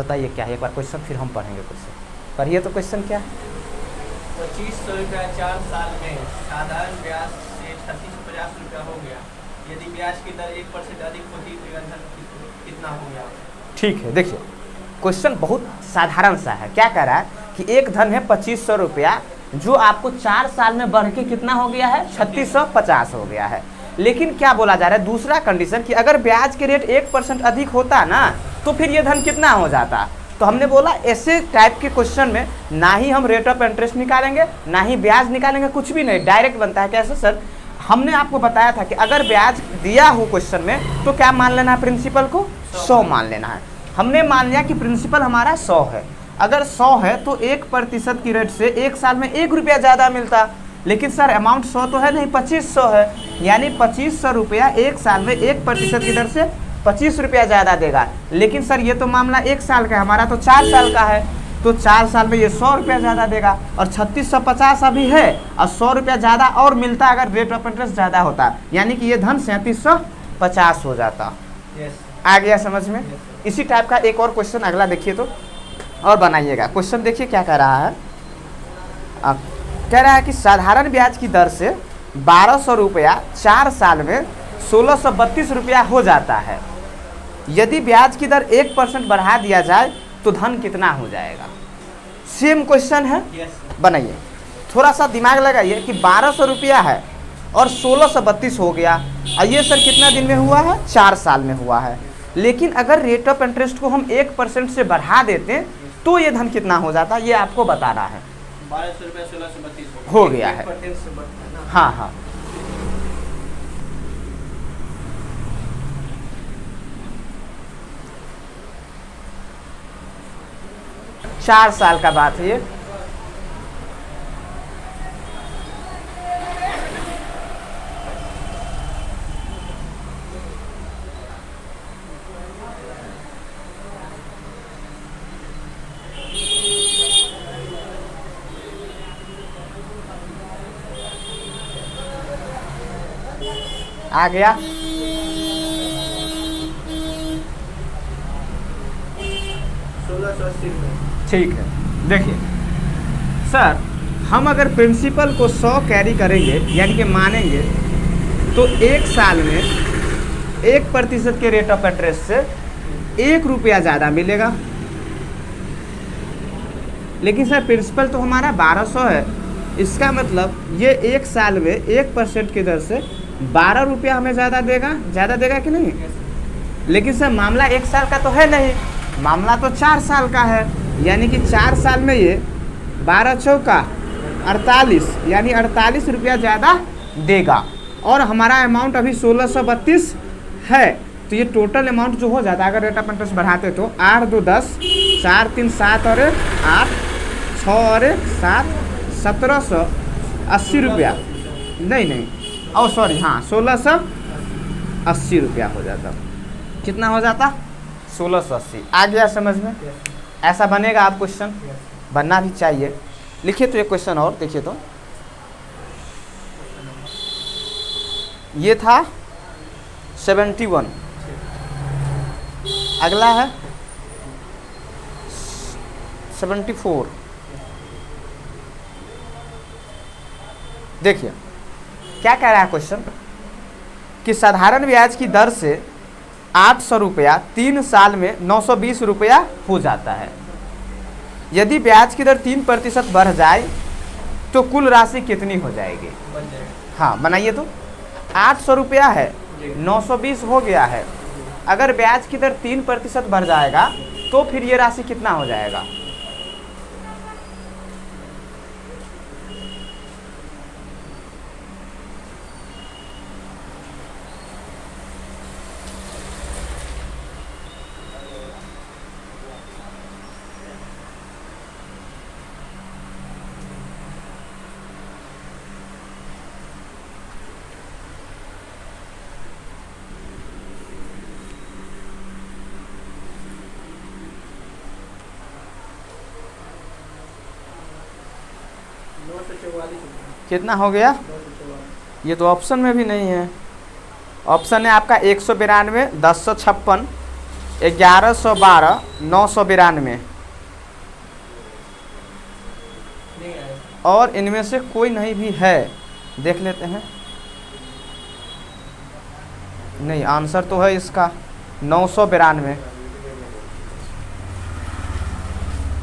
बताइए क्या है, एक बार क्वेश्चन फिर हम पढ़ेंगे क्वेश्चन। पढ़िए तो क्वेश्चन क्या है। 2500 रुपया 4 साल में साधारण ब्याज से 3650 रुपया हो गया। यदि ब्याज की दर 1% अधिक होती तो यह धन कितना हो गया? ठीक है, देखिए क्वेश्चन बहुत साधारण सा है। क्या कह रहा है कि एक धन है 2500 रुपया, जो आपको 4 साल में बढ़ के कितना हो गया है, 3650 हो गया है। लेकिन क्या बोला जा रहा है, दूसरा कंडीशन कि अगर ब्याज के रेट 1% अधिक होता ना तो फिर ये धन कितना हो जाता। तो हमने बोला ऐसे टाइप के क्वेश्चन में ना ही हम रेट ऑफ इंटरेस्ट निकालेंगे ना ही ब्याज निकालेंगे, कुछ भी नहीं, डायरेक्ट बनता है। कैसे सर? हमने आपको बताया था कि अगर ब्याज दिया हो क्वेश्चन में तो क्या मान लेना है, प्रिंसिपल को 100 मान लेना है। हमने मान लिया कि प्रिंसिपल हमारा 100 है। अगर 100 है तो 1% की रेट से 1 साल में 1 रुपया ज़्यादा मिलता। लेकिन सर अमाउंट 100 तो है नहीं, 2500 है, यानी 2500 रुपया 1 साल में 1% की दर से 25 रुपया ज़्यादा देगा। लेकिन सर ये तो मामला 1 साल का है, हमारा तो 4 साल का है, तो 4 साल में ये 100 रुपया ज़्यादा देगा। और 3650 अभी है और 100 रुपया ज़्यादा और मिलता अगर रेट ऑफ इंटरेस्ट ज़्यादा होता, यानी कि ये धन 3750 हो जाता। आ गया समझ में? इसी टाइप का एक और क्वेश्चन अगला देखिए तो, और बनाइएगा। क्वेश्चन देखिए क्या कह रहा है। कह रहा है कि साधारण ब्याज की दर से 1200 रुपया 4 साल में 1632 रुपया हो जाता है। यदि ब्याज की दर 1% बढ़ा दिया जाए तो धन कितना हो जाएगा। सेम क्वेश्चन है, बनाइए। थोड़ा सा दिमाग लगाइए कि 1200 रुपया है और 1632 हो गया, और ये सर कितना दिन में हुआ है, 4 साल में हुआ है। लेकिन अगर रेट ऑफ इंटरेस्ट को हम 1% से बढ़ा देते तो ये धन कितना हो जाता, ये आपको बताना है। 1200 रुपया 1632 हो गया है। हाँ हाँ, चार साल का बात है ये। आ गया? 1680 रुपये। ठीक है, देखिए सर हम अगर प्रिंसिपल को 100 कैरी करेंगे यानी कि मानेंगे तो 1 साल में 1% के रेट ऑफ इंटरेस्ट से 1 रुपया ज़्यादा मिलेगा। लेकिन सर प्रिंसिपल तो हमारा 1200 है, इसका मतलब ये 1 साल में 1% की दर से 12 रुपया हमें ज़्यादा देगा कि नहीं। लेकिन सर मामला 1 साल का तो है नहीं, मामला तो 4 साल का है, यानी कि 4 साल में ये 12 चौका 48, यानी 48 रुपया ज़्यादा देगा। और हमारा अमाउंट अभी 1632 है, तो ये टोटल अमाउंट जो हो जाता है अगर रेट ऑफ इंटरेस्ट बढ़ाते तो 8 2 10, 4 3 7 और 8, 6 और 7, 1780 रुपया, नहीं और सॉरी हाँ 1680 रुपया हो जाता। कितना हो जाता, 1680। आ गया समझ में? ऐसा बनेगा आप क्वेश्चन, बनना भी चाहिए। लिखिए तो एक क्वेश्चन और देखिए तो, ये था 71, अगला है 74। देखिए क्या कह रहा है क्वेश्चन कि साधारण ब्याज की दर से 800 रुपया 3 साल में 920 रुपया हो जाता है। यदि ब्याज की दर 3% बढ़ जाए तो कुल राशि कितनी हो जाएगी। हाँ बनाइए तो, 800 रुपया है 920 हो गया है, अगर ब्याज की दर 3% बढ़ जाएगा तो फिर ये राशि कितना हो जाएगा। कितना हो गया, ये तो ऑप्शन में भी नहीं है। ऑप्शन है आपका 192, 1056, 1112 992 नहीं आया। और इनमें से कोई नहीं भी है, देख लेते हैं। नहीं, आंसर तो है इसका 992।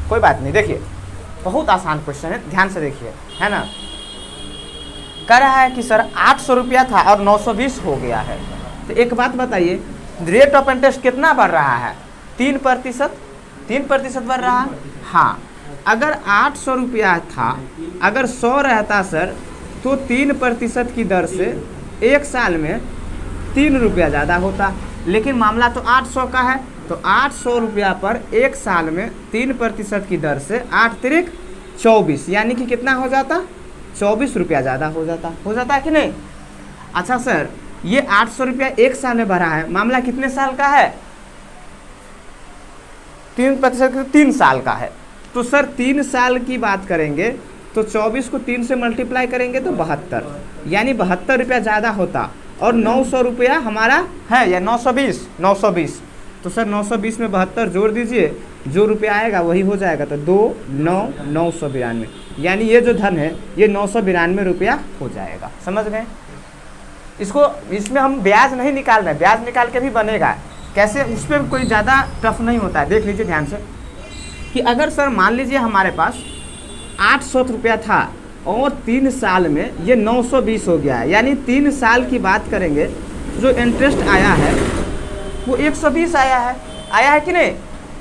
कोई बात नहीं, देखिए बहुत आसान क्वेश्चन है, ध्यान से देखिए, है ना। कह रहा है कि सर 800 रुपया था और 920 हो गया है, तो एक बात बताइए, रेट ऑफ इंटरेस्ट कितना बढ़ रहा है? 3%। 3% बढ़ रहा है। हाँ, अगर 800 रुपया था, अगर 100 रहता सर, तो 3% की दर से एक साल में 3 रुपया ज़्यादा होता। लेकिन मामला तो 800 का है, तो 800 रुपया पर एक साल में 3% की दर से 8 तिरिक 24, यानी कि कितना हो जाता? 24 रुपया ज़्यादा हो जाता है कि नहीं? अच्छा सर, ये 800 रुपया एक साल में बढ़ा है, मामला कितने साल का है? 3% 3 साल का है। तो सर 3 साल की बात करेंगे तो 24 को 3 से मल्टीप्लाई करेंगे तो 72, यानी 72 रुपया ज़्यादा होता। और 900 रुपया हमारा है या 920। तो सर 920 में 72 जोड़ दीजिए, जो रुपया आएगा वही हो जाएगा, तो 992, यानी ये जो धन है ये 992 रुपया हो जाएगा। समझ गए? इसमें हम ब्याज नहीं निकाल रहे हैं, ब्याज निकाल के भी बनेगा। कैसे? उस पर कोई ज़्यादा टफ नहीं होता है। देख लीजिए ध्यान से कि अगर सर मान लीजिए हमारे पास 800 रुपया था और 3 साल में ये 920 हो गया है, यानी 3 साल की बात करेंगे, जो इंटरेस्ट आया है वो 120 आया है कि नहीं?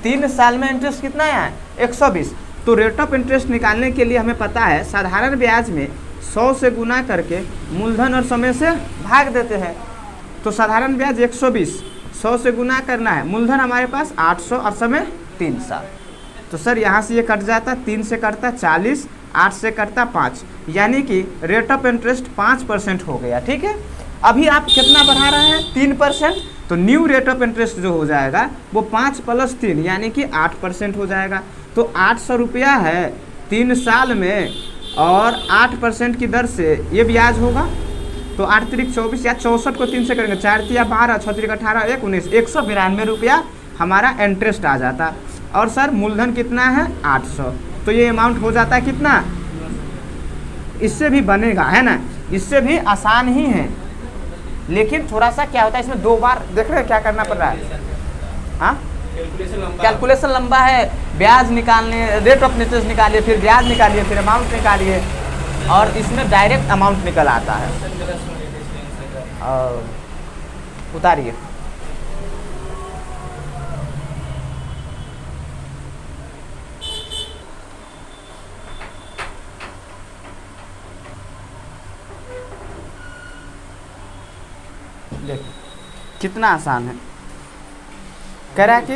3 साल में इंटरेस्ट कितना आया है? 120। तो रेट ऑफ इंटरेस्ट निकालने के लिए हमें पता है साधारण ब्याज में 100 से गुना करके मूलधन और समय से भाग देते हैं। तो साधारण ब्याज 120, 100 से गुना करना है, मूलधन हमारे पास 800 और समय 3 साल। तो सर यहाँ से ये कट जाता, 3 से कटता 40, 8 से कटता 5, यानी कि रेट ऑफ इंटरेस्ट 5% हो गया। ठीक है, अभी आप कितना बढ़ा रहे हैं? 3%। तो न्यू रेट ऑफ इंटरेस्ट जो हो जाएगा वो 5 + 3 यानी कि 8% हो जाएगा। तो 800 रुपया है 3 साल में और 8% की दर से ये ब्याज होगा। तो 8 तिरिक 24 या 64 को 3 से करेंगे, 4 तिया 12, 6 तिरिक 18, 1 19, 192 रुपया हमारा इंटरेस्ट आ जाता। और सर मूलधन कितना है? 800। तो ये अमाउंट हो जाता है कितना? इससे भी बनेगा, है ना, इससे भी आसान ही है, लेकिन थोड़ा सा क्या होता है इसमें 2 बार देख रहे हैं क्या करना पड़ रहा है। हाँ, कैलकुलेशन लंबा है, ब्याज निकालने, रेट ऑफ इंटरेस्ट निकालिए, फिर ब्याज निकालिए, फिर अमाउंट निकालिए, और इसमें डायरेक्ट अमाउंट निकल आता है। और उतारिए। देखिए कितना आसान है। कह रहा है कि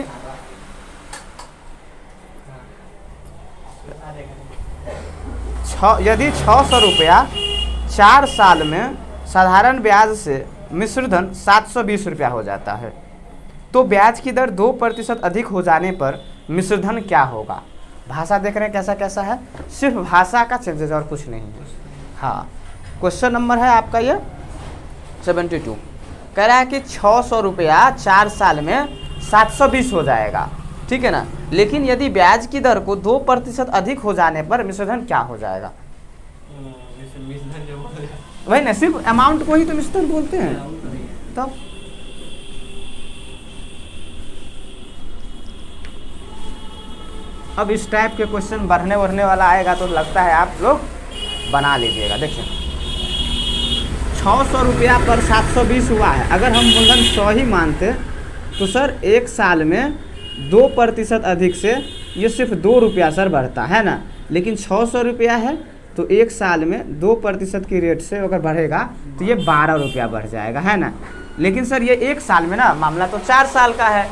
यदि 600 रुपया 4 साल में साधारण ब्याज से मिश्रधन 720 रुपया हो जाता है, तो ब्याज की दर 2% अधिक हो जाने पर मिश्रधन क्या होगा? भाषा देख रहे हैं कैसा कैसा है, सिर्फ भाषा का चेंजेस और कुछ नहीं है। हाँ, क्वेश्चन नंबर है आपका ये 72। कह रहा है कि 600 रुपया 4 साल में 720 हो जाएगा, ठीक है ना, लेकिन यदि ब्याज की दर को 2% अधिक हो जाने पर मिश्रधन क्या हो जाएगा? वही ना, सिर्फ अमाउंट को ही तो मिश्रधन बोलते हैं। तब अब इस टाइप के क्वेश्चन बढ़ने वाला आएगा तो लगता है आप लोग बना लीजिएगा। देखिए 600 रुपया पर 720 हुआ है, अगर हम मूलधन 100 ही मानते तो सर एक साल में 2% अधिक से ये सिर्फ 2 रुपया सर बढ़ता है ना, लेकिन 600 रुपया है तो एक साल में 2% की रेट से अगर बढ़ेगा तो ये 12 रुपया बढ़ जाएगा, है ना। लेकिन सर ये एक साल में ना, मामला तो 4 साल का है,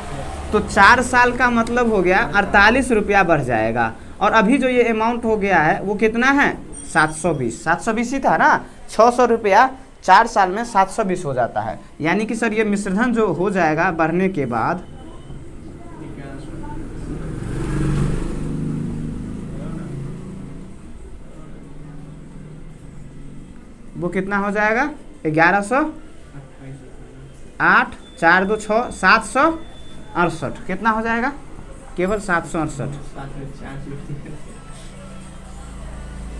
तो 4 साल का मतलब हो गया 48 रुपया बढ़ जाएगा। और अभी जो ये अमाउंट हो गया है वो कितना है? 720 ही था ना। 600 रुपया 4 साल में 720 हो जाता है, यानी कि सर ये मिश्रधन जो हो जाएगा बढ़ने के बाद वो कितना हो जाएगा? 1100, 8, 4 2 6, 68 कितना हो जाएगा? केवल 768। साथ में 4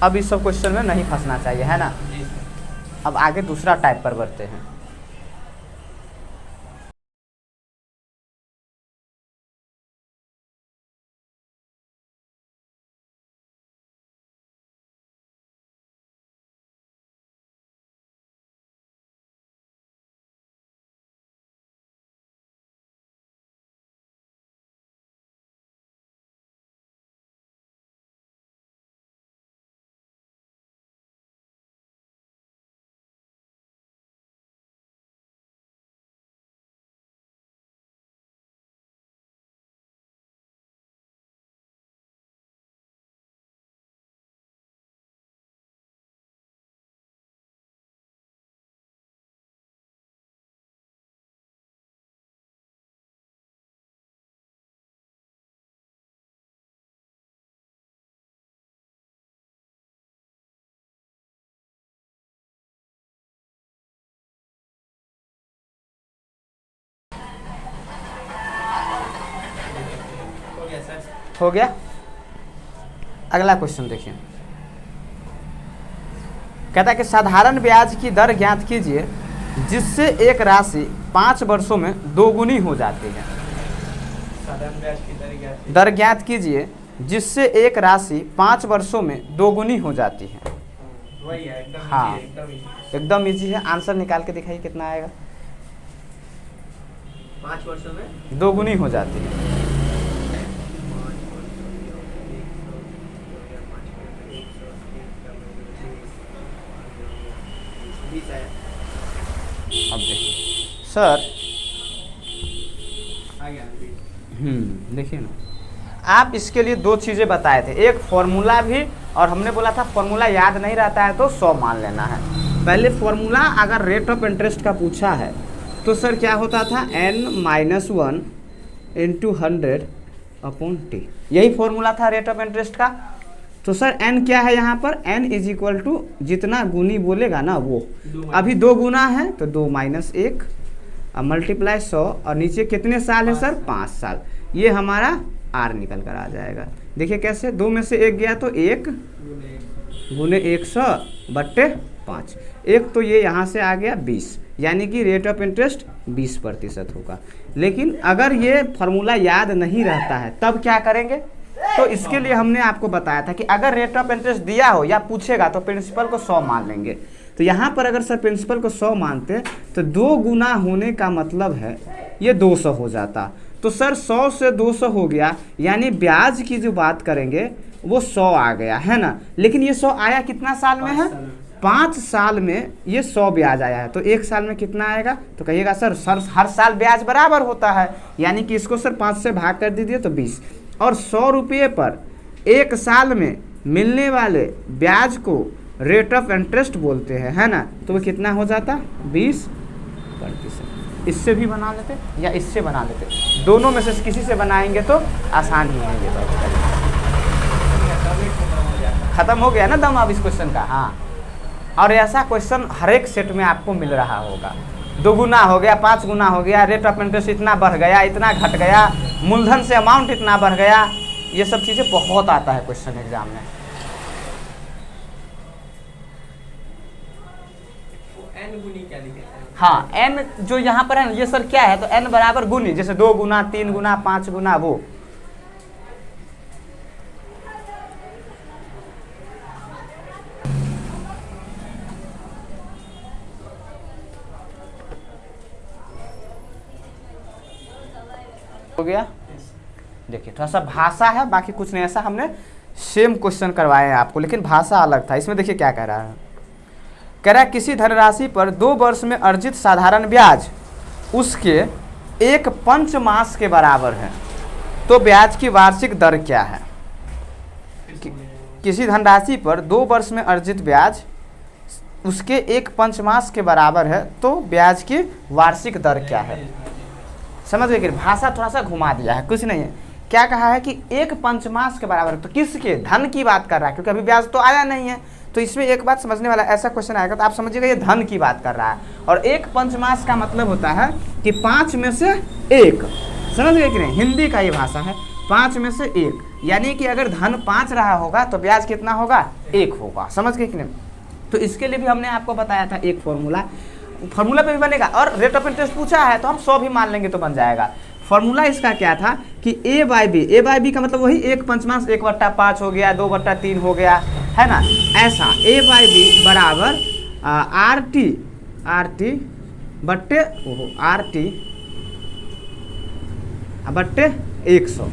अब इस सब क्वेश्चन में नहीं फंसना चाहिए, है ना। जी सर। अब आगे दूसरा टाइप पर बढ़ते हैं। हो गया सर। हो गया। अगला क्वेश्चन देखिए, कहता है कि साधारण ब्याज की दर ज्ञात कीजिए जिससे एक राशि 5 वर्षों में दोगुनी हो जाती है। साधारण ब्याज की दर क्या थी? दर ज्ञात कीजिए जिससे एक राशि 5 वर्षों में दोगुनी हो जाती है। वही है, एकदम हाँ। इजी है, एकदम इजी। एकदम इजी है। आंसर निकाल के दिखाइए कितना आएगा। 5 वर्षों में दोगुनी हो जाती है। 20 है। अब देखिए सर, आ गया 20। देखिए ना, आप इसके लिए 2 चीज़ें बताए थे, एक फॉर्मूला भी, और हमने बोला था फॉर्मूला याद नहीं रहता है तो 100 मान लेना है। पहले फॉर्मूला अगर रेट ऑफ इंटरेस्ट का पूछा है तो सर क्या होता था, n-1 × 100 अपॉन t, यही फॉर्मूला था रेट ऑफ इंटरेस्ट का। तो सर n क्या है यहाँ पर, n = जितना गुनी बोलेगा ना वो, अभी 2 गुना है तो 2 - 1 मल्टीप्लाई 100, और नीचे कितने साल है सर, 5 साल। ये हमारा r निकल कर आ जाएगा। देखिए कैसे, 2 में से 1 गया तो 1 गुने 100/5, एक तो ये यहाँ से आ गया 20, यानी कि रेट ऑफ इंटरेस्ट 20% होगा। लेकिन अगर ये फार्मूला याद नहीं रहता है तब क्या करेंगे, तो इसके लिए हमने आपको बताया था कि अगर रेट ऑफ इंटरेस्ट दिया हो या पूछेगा तो प्रिंसिपल को 100 मान लेंगे। तो यहाँ पर अगर सर प्रिंसिपल को 100 मानते तो 2 गुना होने का मतलब है ये 200 हो जाता। तो सर 100 से 200 हो गया, यानी ब्याज की जो बात करेंगे वो 100 आ गया, है ना। लेकिन ये 100 आया कितना साल में है, 5 साल में ये 100 ब्याज आया है। तो 1 साल में कितना आएगा, तो कहिएगा सर हर साल ब्याज बराबर होता है, यानी कि इसको सर 5 से भाग कर दीजिए तो 20, और 100 रुपये पर 1 साल में मिलने वाले ब्याज को रेट ऑफ इंटरेस्ट बोलते हैं, है ना। तो वो कितना हो जाता, 20%। इससे भी बना लेते या इससे बना लेते, दोनों में से किसी से बनाएंगे तो आसान ही है ये बात। खत्म हो गया ना दम अब इस क्वेश्चन का। हाँ, और ऐसा क्वेश्चन हर एक सेट में आपको मिल रहा होगा। 2 गुना हो गया, 5 गुना हो गया, रेट ऑफ इंटरेस्ट इतना बढ़ गया, इतना घट गया, मूलधन से अमाउंट इतना बढ़ गया, ये सब चीज़ें बहुत आता है क्वेश्चन एग्जाम में। n गुनी क्या लिखे हैं? हाँ, n जो यहाँ पर है ये सर क्या है, तो n बराबर गुनी, जैसे 2 गुना, 3 गुना, 5 गुना, वो हो गया। देखिए थोड़ा सा भाषा है, बाकी कुछ नहीं, ऐसा हमने सेम क्वेश्चन करवाए हैं आपको, लेकिन भाषा अलग था। इसमें देखिए क्या कह रहा है, कह रहा है किसी धनराशि पर 2 वर्ष में अर्जित साधारण ब्याज उसके 1 पंचमास के बराबर है, तो ब्याज की वार्षिक दर क्या है। किसी धनराशि पर 2 वर्ष में अर्जित ब्याज उसके 1 पंचमास के बराबर है, तो ब्याज की वार्षिक दर क्या है। समझ गए कि भाषा थोड़ा सा घुमा दिया है, कुछ नहीं है। क्या कहा है कि 1 पंचमास के बराबर है, तो किसके, धन की बात कर रहा है, क्योंकि अभी ब्याज तो आया नहीं है। तो इसमें एक बात समझने वाला, ऐसा क्वेश्चन आएगा तो आप समझिएगा ये धन की बात कर रहा है, और 1 पंचमास का मतलब होता है कि 5 में से 1 समझ गए कि नहीं, हिंदी का ये भाषा है। 5 में से 1, यानी कि अगर धन 5 रहा होगा तो ब्याज कितना होगा, 1 होगा। समझ गए कि नहीं। तो इसके लिए भी हमने आपको बताया था एक फॉर्मूला पे भी बनेगा, और रेट ऑफ इंटरेस्ट पूछा है तो हम 100 भी मान लेंगे तो बन जाएगा। फॉर्मूला इसका क्या था कि ए बाई बी का मतलब वही 1/5 1/5 हो गया, 2/3 हो गया, है ना। ऐसा ए बाई बी बराबर आर टी बट्टे 100।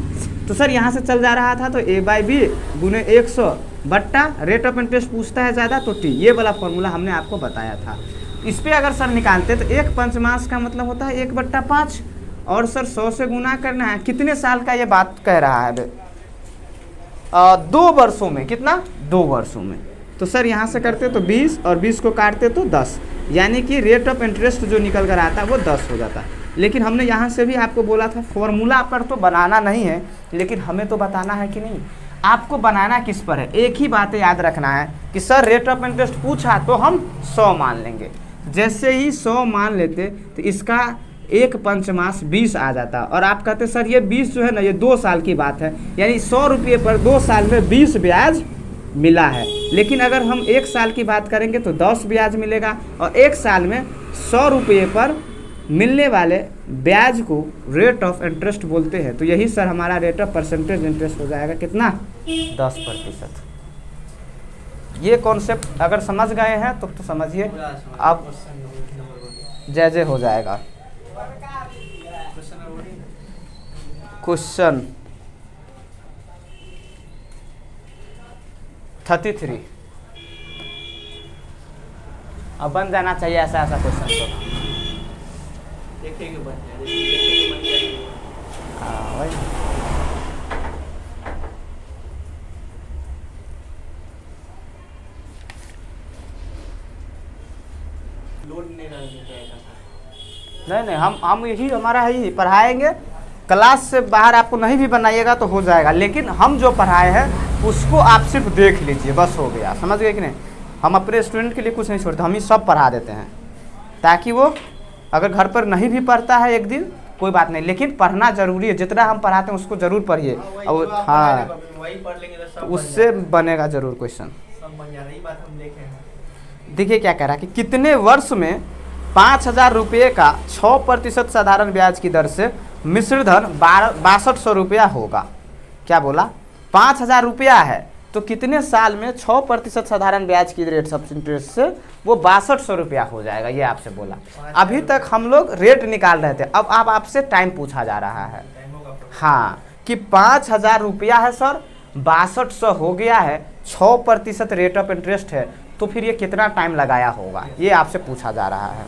तो सर यहाँ से चल जा रहा था तो ए बाई बी गुने 100 बट्टा रेट ऑफ इंटरेस्ट पूछता है ज़्यादा तो टी, ये वाला फॉर्मूला हमने आपको बताया था। इस पर अगर सर निकालते तो 1/5 का मतलब होता है 1/5, और सर 100 से गुना करना है। कितने साल का ये बात कह रहा है, 2 वर्षों में। कितना, 2 वर्षों में। तो सर यहाँ से करते तो 20 और 20 को काटते तो 10, यानी कि रेट ऑफ इंटरेस्ट जो निकल कर आता है वो 10 हो जाता है। लेकिन हमने यहाँ से भी आपको बोला था फॉर्मूला पर तो बनाना नहीं है, लेकिन हमें तो बताना है कि नहीं। आपको बनाना किस पर है, एक ही बात याद रखना है कि सर रेट ऑफ इंटरेस्ट पूछा तो हम 100 मान लेंगे। जैसे ही 100 मान लेते तो इसका 1/5 20 आ जाता, और आप कहते सर ये 20 जो है ना ये 2 साल की बात है, यानी 100 रुपये पर 2 साल में 20 ब्याज मिला है। लेकिन अगर हम 1 साल की बात करेंगे तो 10 ब्याज मिलेगा, और 1 साल में 100 रुपये पर मिलने वाले ब्याज को रेट ऑफ इंटरेस्ट बोलते हैं। तो यही सर हमारा रेट ऑफ परसेंटेज इंटरेस्ट हो जाएगा, कितना, 10%। ये कॉन्सेप्ट अगर समझ गए हैं तो समझिए अब जय हो जाएगा। क्वेश्चन 33 अब बन जाना चाहिए ऐसा क्वेश्चन तो। देखेंगे बन जाएगा। हाँ भाई, लोड नहीं नहीं हम यही हमारा है, यही पढ़ाएंगे। क्लास से बाहर आपको नहीं भी बनाइएगा तो हो जाएगा, लेकिन हम जो पढ़ाए हैं उसको आप सिर्फ देख लीजिए, बस हो गया। समझ गए कि नहीं। हम अपने स्टूडेंट के लिए कुछ नहीं छोड़ते, हम ही सब पढ़ा देते हैं, ताकि वो अगर घर पर नहीं भी पढ़ता है एक दिन कोई बात नहीं, लेकिन पढ़ना जरूरी है। जितना हम पढ़ाते हैं उसको जरूर पढ़िए, और हाँ तो उससे बनेगा जरूर क्वेश्चन। देखिए क्या कह रहा है कि कितने वर्ष में 5,000 रुपये का 6% साधारण ब्याज की दर से मिश्र धन 6200 रुपया होगा। क्या बोला, 5,000 रुपया है तो कितने साल में 6% साधारण ब्याज की रेट ऑफ इंटरेस्ट से वो 6200 रुपया हो जाएगा, ये आपसे बोला। अभी तक हम लोग रेट निकाल रहे थे, अब आपसे टाइम पूछा जा रहा है। हाँ कि 5,000 रुपया है सर, 6200 हो गया है, 6% रेट ऑफ इंटरेस्ट है, तो फिर ये कितना टाइम लगाया होगा, ये आपसे पूछा जा रहा है।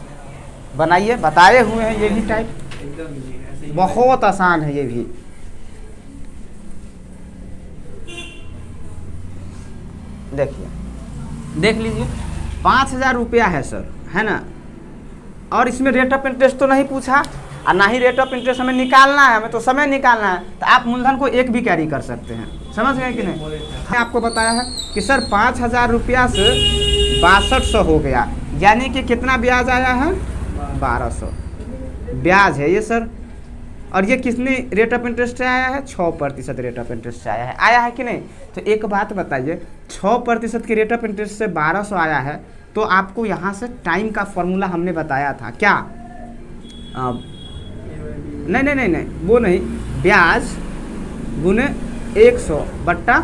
बनाइए, बताए हुए हैं ये भी टाइप, बहुत आसान है ये भी। देखिए, देख लीजिए, 5,000 रुपया है सर, है ना, और इसमें रेट ऑफ इंटरेस्ट तो नहीं पूछा, और ना ही रेट ऑफ इंटरेस्ट हमें निकालना है, हमें तो समय निकालना है। तो आप मूलधन को 1 भी कैरी कर सकते हैं। समझ गए कि नहीं। मैंने आपको बताया है कि सर 5,000 रुपया से 6200 हो गया, यानी कि कितना ब्याज आया है, 1200 ब्याज है ये सर। और ये कितनी रेट ऑफ इंटरेस्ट से आया है, 6% रेट ऑफ इंटरेस्ट से आया है कि नहीं। तो एक बात बताइए, 6% की रेट ऑफ इंटरेस्ट से 1200 आया है, तो आपको यहाँ से टाइम का फॉर्मूला हमने बताया था क्या, नहीं वो नहीं, ब्याज गुने 100 बट्टा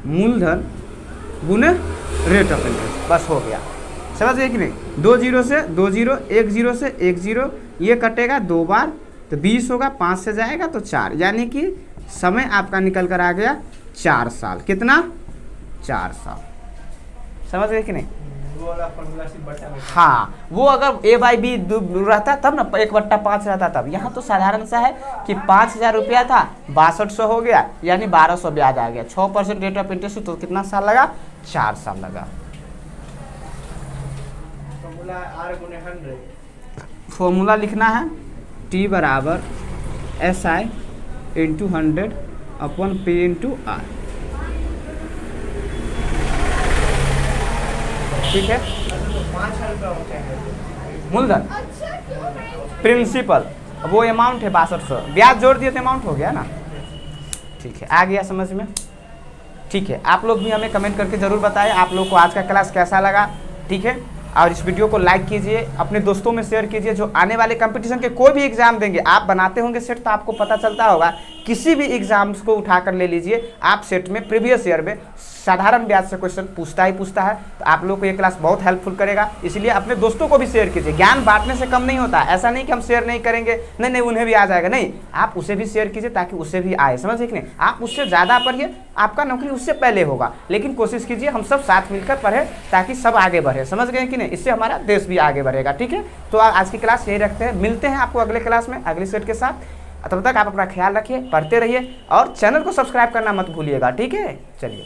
मूलधन गुने रेट ऑफ इंटरेस्ट, बस हो गया। समझ गए कि नहीं। 2 0 से 2 0, 1 0 से 1 0, ये कटेगा 2 बार तो 20 होगा, 5 से जाएगा तो 4, यानी कि समय आपका निकल कर आ गया 4 साल। कितना, 4 साल। समझ गए कि नहीं। वो वाला फॉर्मूला सिर्फ बटा में। हाँ, वो अगर ए बाई बी रहता तब ना 1/5 रहता तब। यहाँ तो साधारण सा है कि 5,000 रुपया था, 6200 हो गया, यानी 1200 ब्याज आ गया। 6% रेट ऑफ इंटरेस्ट तो कितना साल लगा, 4 साल लगा। फॉर्मूला R गुने 100। फॉर्मूला लिखना है T बराबर SI into 100 upon P into R। ठीक है। तो 5,000 रुपया होता है मूलधन, प्रिंसिपल वो अमाउंट है 6200, ब्याज जोड़ दिए तो अमाउंट हो गया ना। ठीक है, आ गया समझ में। ठीक है, आप लोग भी हमें कमेंट करके ज़रूर बताएं आप लोग को आज का क्लास कैसा लगा। ठीक है, और इस वीडियो को लाइक कीजिए, अपने दोस्तों में शेयर कीजिए। जो आने वाले कंपटीशन के कोई भी एग्जाम देंगे, आप बनाते होंगे सेट तो आपको पता चलता होगा। किसी भी एग्जाम्स को उठाकर ले लीजिए, आप सेट में प्रीवियस ईयर में साधारण ब्याज से क्वेश्चन पूछता ही पूछता है। तो आप लोग को ये क्लास बहुत हेल्पफुल करेगा, इसलिए अपने दोस्तों को भी शेयर कीजिए। ज्ञान बांटने से कम नहीं होता, ऐसा नहीं कि हम शेयर नहीं करेंगे, नहीं उन्हें भी आ जाएगा, नहीं, आप उसे भी शेयर कीजिए ताकि उसे भी आए, समझे कि नहीं। आप उससे ज़्यादा पढ़िए, आपका नौकरी उससे पहले होगा, लेकिन कोशिश कीजिए हम सब साथ मिलकर पढ़े ताकि सब आगे बढ़े, समझ गए कि नहीं। इससे हमारा देश भी आगे बढ़ेगा। ठीक है, तो आज की क्लास यही रखते हैं, मिलते हैं आपको अगले क्लास में अगली सेट के साथ। तब तक आप अपना ख्याल रखिए, पढ़ते रहिए और चैनल को सब्सक्राइब करना मत भूलिएगा। ठीक है, चलिए।